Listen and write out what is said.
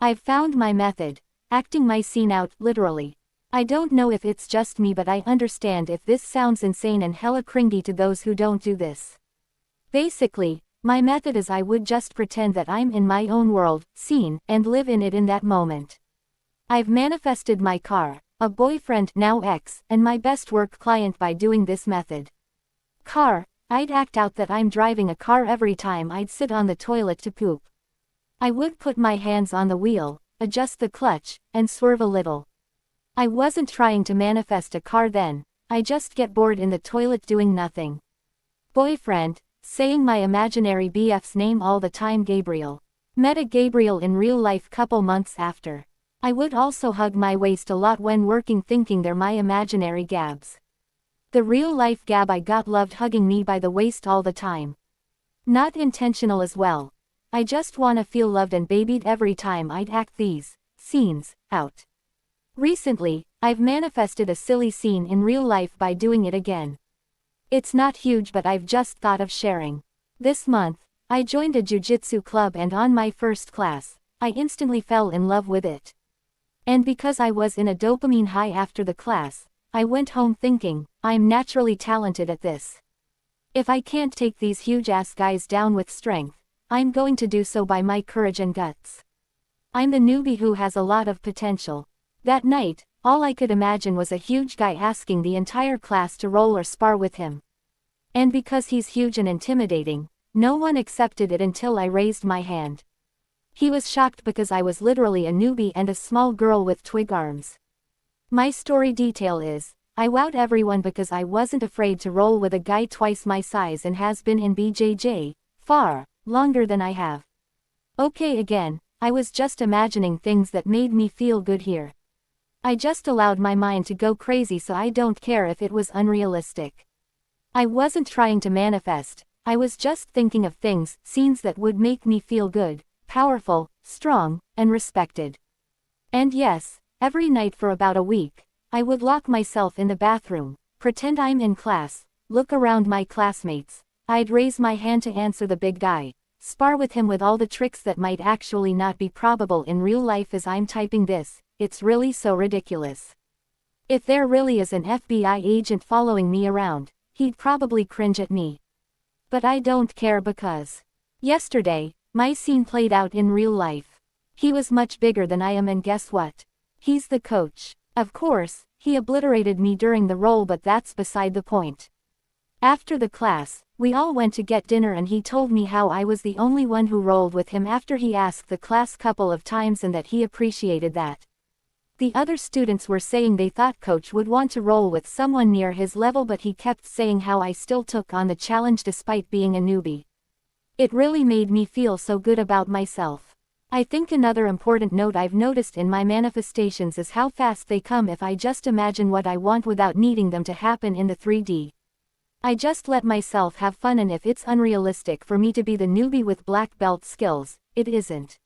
I've found my method, acting my scene out, literally. I don't know if it's just me, but I understand if this sounds insane and hella cringy to those who don't do this. Basically, my method is I would just pretend that I'm in my own world, scene, and live in it in that moment. I've manifested my car, a boyfriend, now ex, and my best work client by doing this method. Car, I'd act out that I'm driving a car every time I'd sit on the toilet to poop. I would put my hands on the wheel, adjust the clutch, and swerve a little. I wasn't trying to manifest a car then, I just get bored in the toilet doing nothing. Boyfriend, saying my imaginary BF's name all the time, Gabriel. Met a Gabriel in real life couple months after. I would also hug my waist a lot when working, thinking they're my imaginary Gabs. The real life Gab I got loved hugging me by the waist all the time. Not intentional as well. I just wanna feel loved and babied every time I'd act these scenes out. Recently, I've manifested a silly scene in real life by doing it again. It's not huge, but I've just thought of sharing. This month, I joined a jiu-jitsu club, and on my first class, I instantly fell in love with it. And because I was in a dopamine high after the class, I went home thinking, I'm naturally talented at this. If I can't take these huge-ass guys down with strength, I'm going to do so by my courage and guts. I'm the newbie who has a lot of potential. That night, all I could imagine was a huge guy asking the entire class to roll or spar with him. And because he's huge and intimidating, no one accepted it until I raised my hand. He was shocked because I was literally a newbie and a small girl with twig arms. My story detail is, I wowed everyone because I wasn't afraid to roll with a guy twice my size and has been in BJJ, far longer than I have. Okay, again, I was just imagining things that made me feel good here. I just allowed my mind to go crazy, so I don't care if it was unrealistic. I wasn't trying to manifest, I was just thinking of things, scenes that would make me feel good, powerful, strong, and respected. And yes, every night for about a week, I would lock myself in the bathroom, pretend I'm in class, look around my classmates, I'd raise my hand to answer the big guy, spar with him with all the tricks that might actually not be probable in real life as I'm typing this. It's really so ridiculous. If there really is an FBI agent following me around, he'd probably cringe at me. But I don't care because yesterday, my scene played out in real life. He was much bigger than I am, and guess what? He's the coach. Of course, he obliterated me during the roll, but that's beside the point. After the class, we all went to get dinner and he told me how I was the only one who rolled with him after he asked the class couple of times and that he appreciated that. The other students were saying they thought coach would want to roll with someone near his level, but he kept saying how I still took on the challenge despite being a newbie. It really made me feel so good about myself. I think another important note I've noticed in my manifestations is how fast they come if I just imagine what I want without needing them to happen in the 3D. I just let myself have fun, and if it's unrealistic for me to be the newbie with black belt skills, it isn't.